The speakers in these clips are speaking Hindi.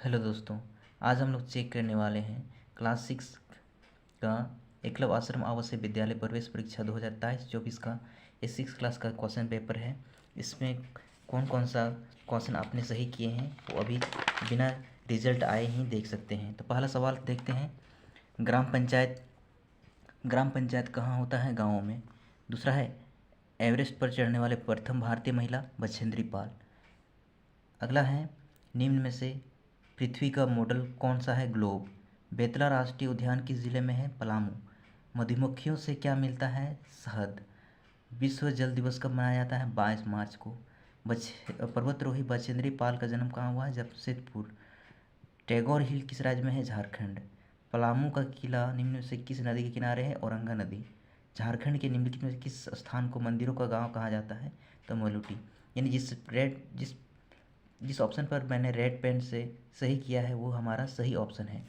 हेलो दोस्तों। आज हम लोग चेक करने वाले हैं क्लास 6 का एकलव्य आश्रम आवासीय विद्यालय प्रवेश परीक्षा 2023-24 का ये 6 क्लास का क्वेश्चन पेपर है। इसमें कौन कौन सा क्वेश्चन आपने सही किए हैं वो अभी बिना रिजल्ट आए ही देख सकते हैं। तो पहला सवाल देखते हैं। ग्राम पंचायत कहाँ होता है? गाँव में। दूसरा है, एवरेस्ट पर चढ़ने वाले प्रथम भारतीय महिला? बछेंद्री पाल। अगला है, निम्न में से पृथ्वी का मॉडल कौन सा है? ग्लोब। बेतला राष्ट्रीय उद्यान किस जिले में है? पलामू। मधुमक्खियों से क्या मिलता है? शहद। विश्व जल दिवस कब मनाया जाता है? 22 मार्च को। पर्वतारोही बछेंद्री पाल का जन्म कहाँ हुआ है? जमशेदपुर। टैगोर हिल किस राज्य में है? झारखंड। पलामू का किला निम्न में से किस नदी के किनारे है? औरंगा नदी। झारखंड के निम्नलिखित में से किस स्थान को मंदिरों का गांव कहा जाता है? तो मलुटी। यानी जिस ऑप्शन पर मैंने रेड पेन से सही किया है वो हमारा सही ऑप्शन है।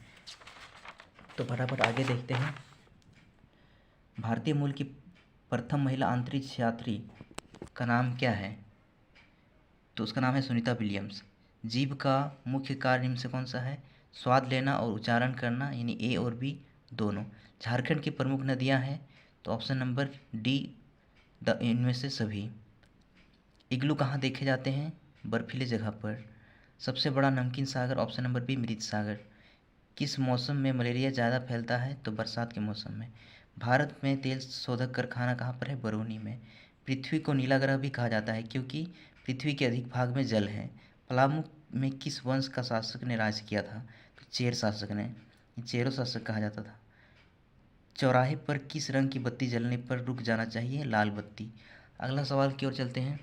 तो फटाफट आगे देखते हैं। भारतीय मूल की प्रथम महिला अंतरिक्ष यात्री का नाम क्या है? तो उसका नाम है सुनीता विलियम्स। जीभ का मुख्य कार्य निम्न से कौन सा है? स्वाद लेना और उच्चारण करना, यानी ए और बी दोनों। झारखंड की प्रमुख नदियां हैं, तो ऑप्शन नंबर डी इनमें से सभी। इग्लू कहाँ देखे जाते हैं? बर्फीली जगह पर। सबसे बड़ा नमकीन सागर, ऑप्शन नंबर बी मृत सागर। किस मौसम में मलेरिया ज़्यादा फैलता है? तो बरसात के मौसम में। भारत में तेल शोधक कारखाना कहाँ पर है? बरौनी में। पृथ्वी को नीला ग्रह भी कहा जाता है क्योंकि पृथ्वी के अधिक भाग में जल है। पलामू में किस वंश का शासक ने राज किया था? तो चेर शासक ने। चेरो शासक कहा जाता था। चौराहे पर किस रंग की बत्ती जलने पर रुक जाना चाहिए? लाल बत्ती। अगला सवाल की ओर चलते हैं।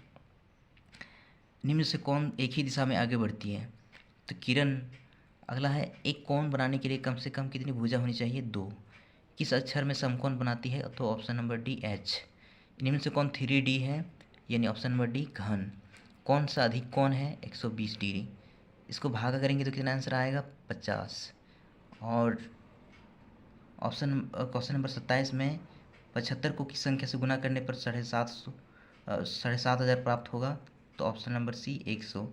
निम्न से कौन एक ही दिशा में आगे बढ़ती है? तो किरण। अगला है, एक कोण बनाने के लिए कम से कम कितनी भुजा होनी चाहिए? 2। किस अक्षर में समकोण बनाती है? तो ऑप्शन नंबर डी एच। निम्न से कौन 3D है? यानी ऑप्शन नंबर डी घन। कौन सा अधिक कोण है? 120 डिग्री। इसको भागा करेंगे तो कितना आंसर आएगा? 50। और क्वेश्चन नंबर 27 में 75 को किस संख्या से गुना करने पर 7,500 प्राप्त होगा? तो ऑप्शन नंबर सी 100।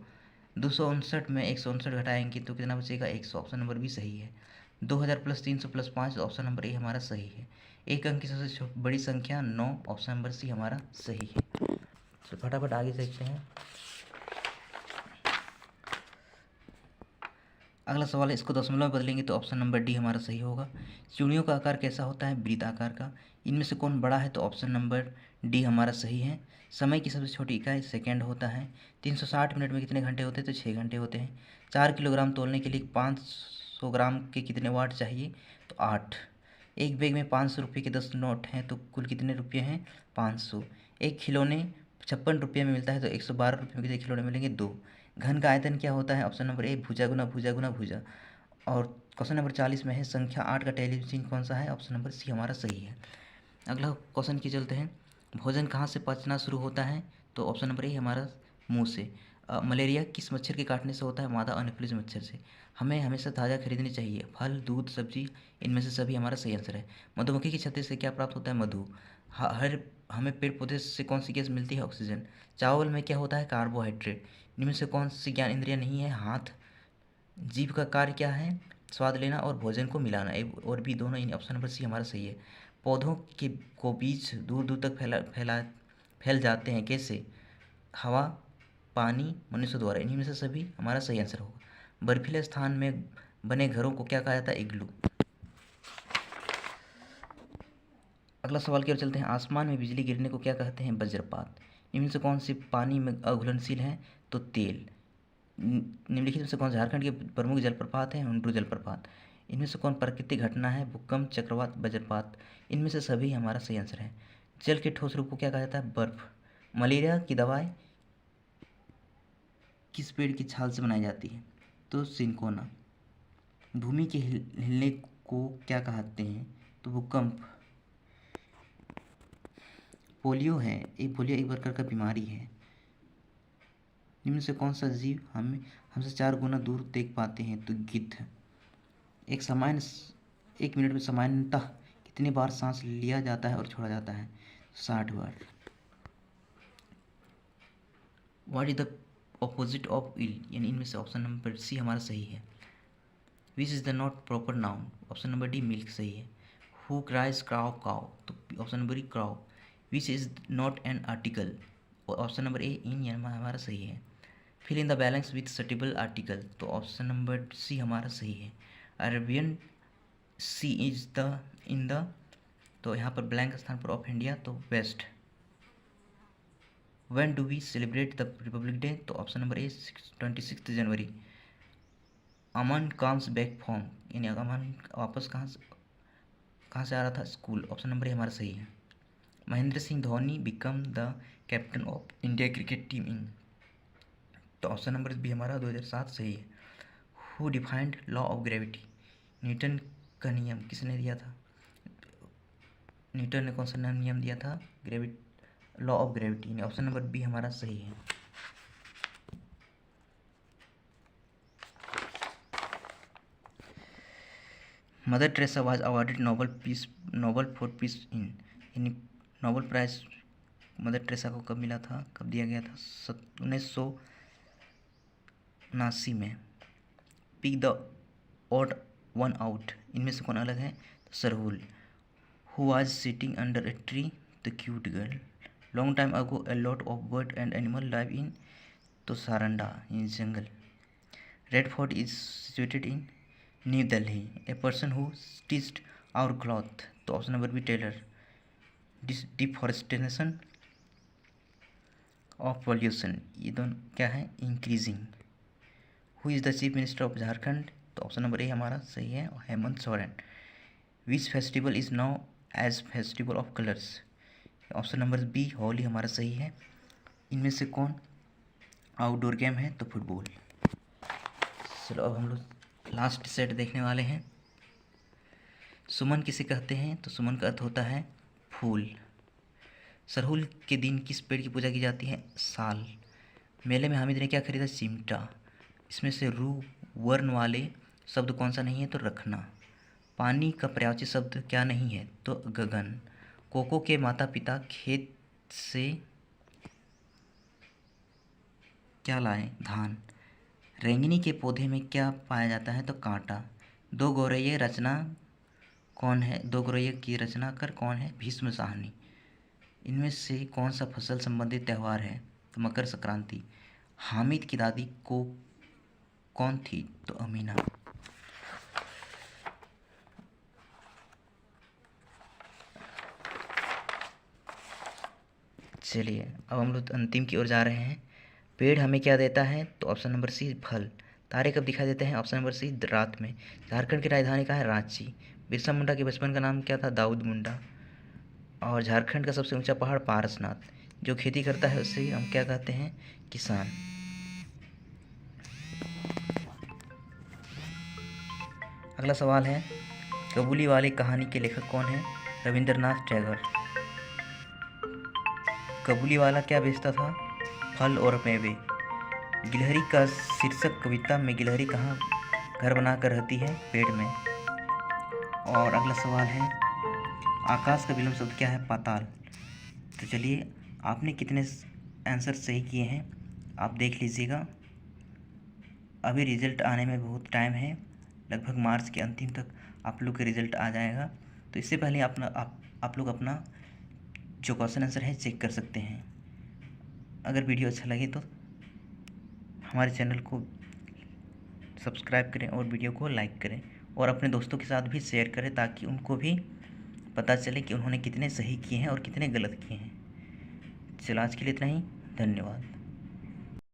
259 में 159 घटाएंगे तो कितना बचेगा? 100। ऑप्शन नंबर बी सही है। 2000 + 300 + 5, ऑप्शन नंबर ए हमारा सही है। एक अंक की सबसे बड़ी संख्या 9, ऑप्शन नंबर सी हमारा सही है। तो फटाफट आगे देखते हैं। अगला सवाल है, इसको दशमलव में बदलेंगे तो ऑप्शन नंबर डी हमारा सही होगा। चूड़ियों का आकार कैसा होता है? वृत्ताकार का। इनमें से कौन बड़ा है? तो ऑप्शन नंबर डी हमारा सही है। समय की सबसे छोटी इकाई सेकंड होता है। 360 मिनट में कितने घंटे होते हैं? तो 6 घंटे होते हैं। 4 किलोग्राम तोलने के लिए 500 ग्राम के कितने वाट चाहिए? तो 8। एक बैग में 500 रुपये के 10 नोट हैं, तो कुल कितने रुपये हैं? 500। एक खिलौने 56 रुपये में मिलता है, तो 112 रुपये में कितने खिलौने मिलेंगे? 2। घन का आयतन क्या होता है? ऑप्शन नंबर ए भुजा गुना भुजा गुना भुजा। और क्वेश्चन नंबर 40 में है, संख्या 8 का टेलीविजन कौन सा है? ऑप्शन नंबर सी हमारा सही है। अगला क्वेश्चन की चलते हैं। भोजन कहाँ से पचना शुरू होता है? तो ऑप्शन नंबर ए हमारा मुंह से। मलेरिया किस मच्छर के काटने से होता है? मादा एनोफिलीज मच्छर से। हमें हमेशा ताज़ा खरीदनी चाहिए फल, दूध, सब्जी, इनमें से सभी हमारा सही आंसर है। मधुमक्खी की छत्ते से क्या प्राप्त होता है? मधु। हर हमें पेड़ पौधे से कौन सी गैस मिलती है? ऑक्सीजन। चावल में क्या होता है? कार्बोहाइड्रेट। इनमें से कौन सी ज्ञान इंद्रिया नहीं है? हाथ। जीभ का कार्य क्या है? स्वाद लेना और भोजन को मिलाना। ए और बी दोनों, इन ऑप्शन नंबर सी हमारा सही है। पौधों के को बीज दूर दूर तक फैल जाते हैं कैसे? हवा, पानी, मनुष्य द्वारा। इन्हीं में से सभी हमारा सही आंसर होगा। बर्फीले स्थान में बने घरों को क्या कहा जाता है? इग्लू। अगला सवाल की ओर चलते हैं। आसमान में बिजली गिरने को क्या कहते हैं? वज्रपात। इनमें से कौन सी पानी में अघुलनशील है? तो तेल। निम्नलिखित में से कौन झारखंड के प्रमुख जलप्रपात हैं? हुंड्रू जलप्रपात। इनमें से कौन प्राकृतिक घटना है? भूकंप, चक्रवात, वज्रपात। इनमें से सभी हमारा सही आंसर है। जल के ठोस रूप को क्या कहा जाता है? बर्फ। मलेरिया की दवाई किस पेड़ की छाल से बनाई जाती है? तो सिंकोना। भूमि के हिलने को क्या कहते हैं? तो भूकंप। पोलियो एक प्रकार का बीमारी है। इनमें से कौन सा जीव हमसे 4 गुना दूर देख पाते हैं? तो गिद्ध। एक मिनट में सामान्यतः कितनी बार सांस लिया जाता है और छोड़ा जाता है? 60 बार। What is the opposite of ill? यानी इनमें से ऑप्शन नंबर सी हमारा सही है। Which is the not proper noun, option number D milk सही है। हु क्राइज क्राउ काउ, तो option number E crow. Which is not an article, option number A in हमारा सही है। Fill in the balance with suitable article, तो ऑप्शन नंबर सी हमारा सही है। Arabian sea is the in the, तो यहाँ पर ब्लैंक स्थान पर ऑफ इंडिया, तो west. When do we celebrate the republic day, तो ऑप्शन नंबर ए 26 जनवरी। अमन कम्स बैक फ्रॉम, यानी अमन वापस कहाँ से आ रहा था, स्कूल, ऑप्शन नंबर ए हमारा सही है। Mahendra Singh Dhoni become the captain of India cricket team in, तो ऑप्शन नंबर बी हमारा 2007 सही है। Who defined law of gravity, Newton का नियम किसने दिया था, न्यूटन ने कौन सा नियम दिया था, law of gravity, option number B हमारा सही है। Mother Teresa was awarded Nobel for peace in, यानी नोबल प्राइज मदर टेरेसा को कब मिला था, कब दिया गया था, 1979 में। Pick the odd one out, इनमें से कौन अलग है, तो Sarhul. Who was sitting under a tree, the cute girl. Long time ago a lot of bird and animal live in, तो Saranda, in jungle. Red Fort is situated in New Delhi. A person who stitched our cloth, तो option number B tailor. Deforestation of pollution, ये दोनों क्या है, increasing. Who is the chief minister of Jharkhand, तो ऑप्शन नंबर ए हमारा सही है, Hemant Soren. Which festival is now as festival of colours, option number B Holi हमारा सही है। इनमें से कौन आउटडोर गेम है, तो फुटबॉल। चलो अब हम लोग लास्ट सेट देखने वाले हैं। सुमन किसे कहते हैं, तो सुमन का अर्थ होता है फूल। सरहुल के दिन किस पेड़ की पूजा की जाती है, साल। मेले में हामिद ने क्या खरीदा, चिमटा। इसमें से रू वर्ण वाले शब्द कौन सा नहीं है, तो रखना। पानी का पर्यायवाची शब्द क्या नहीं है, तो गगन। कोको के माता पिता खेत से क्या लाए, धान। रेंगनी के पौधे में क्या पाया जाता है, तो कांटा। दो गौरैया रचना कौन है, दो गौरैया की रचनाकार कौन है, भीष्म साहनी। इनमें से कौन सा फसल संबंधित त्यौहार है, तो मकर संक्रांति। हामिद की दादी को कौन थी, तो अमीना। चलिए अब हम लोग अंतिम की ओर जा रहे हैं। पेड़ हमें क्या देता है, तो ऑप्शन नंबर सी फल। तारे कब दिखाई देते हैं, ऑप्शन नंबर सी रात में। झारखंड की राजधानी कहाँ है, रांची। बिरसा मुंडा के बचपन का नाम क्या था, दाऊद मुंडा। और झारखंड का सबसे ऊंचा पहाड़ पारसनाथ। जो खेती करता है उसे हम क्या कहते हैं, किसान। अगला सवाल है, कबूली वाली कहानी के लेखक कौन है, रविंद्रनाथ टैगोर। कबूली वाला क्या बेचता था, फल और मेवे। गिलहरी का शीर्षक कविता में गिलहरी कहाँ घर बनाकर रहती है, पेड़ में। और अगला सवाल है, आकाश का विलोम शब्द क्या है, पाताल। तो चलिए आपने कितने आंसर सही किए हैं आप देख लीजिएगा। अभी रिज़ल्ट आने में बहुत टाइम है, लगभग मार्च के अंतिम तक आप लोग का रिज़ल्ट आ जाएगा। तो इससे पहले आप लोग अपना जो क्वेश्चन आंसर है चेक कर सकते हैं। अगर वीडियो अच्छा लगे तो हमारे चैनल को सब्सक्राइब करें और वीडियो को लाइक करें और अपने दोस्तों के साथ भी शेयर करें, ताकि उनको भी पता चले कि उन्होंने कितने सही किए हैं और कितने गलत किए हैं। चलो आज के लिए इतना ही, धन्यवाद।